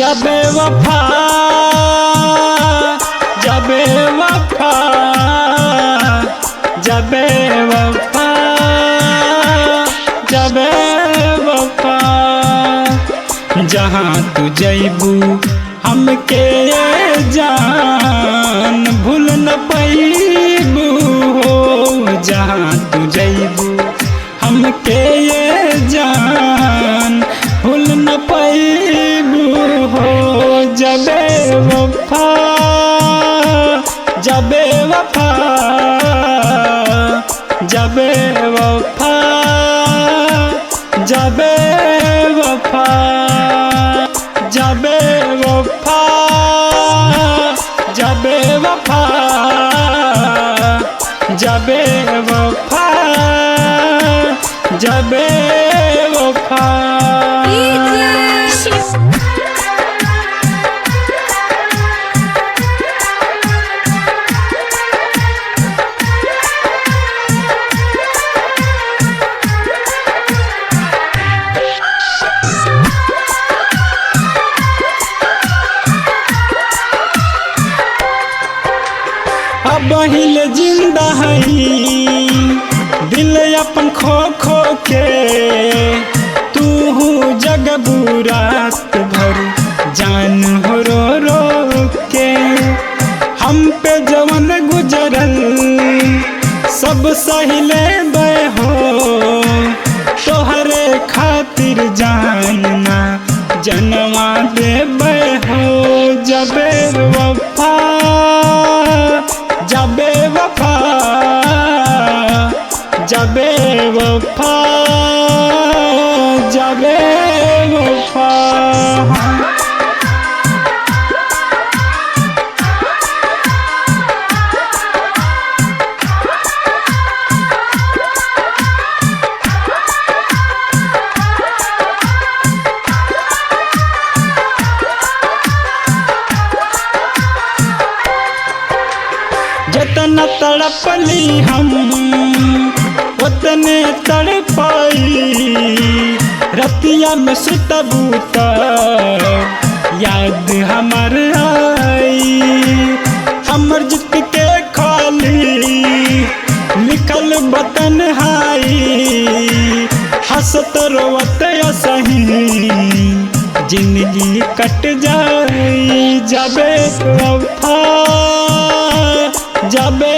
जबे वफा जबे वफा जबे वफा जबे वफा जहाँ तू जैबू हमके जान भूल न पैबू हो। जहाँ तू जैबू हमके जान भूल न पैबू हो। जबे वफा जबे वफा जबे वफा जबे वफा जबे वफा जबे वफा जबे वफा जबे वफा। अब हिल जिंदा हई दिल अपन खो खो के तू जगबू रात भर जान हो रो के। हम पे जवन गुजरल सब सहिले बे हो तोहरे खातिर जानना जनवा दे बे हो। जबे वफा जबे वफा जबे वफा जबे वफा। जितना तड़पली हम उतने तड़पाई रतिया में सुतबू याद हमर आई। हमर जित के खाली लिखल बतन हाई हंसत रोवत सही जिंदगी कट जाई। जबे वफा जबे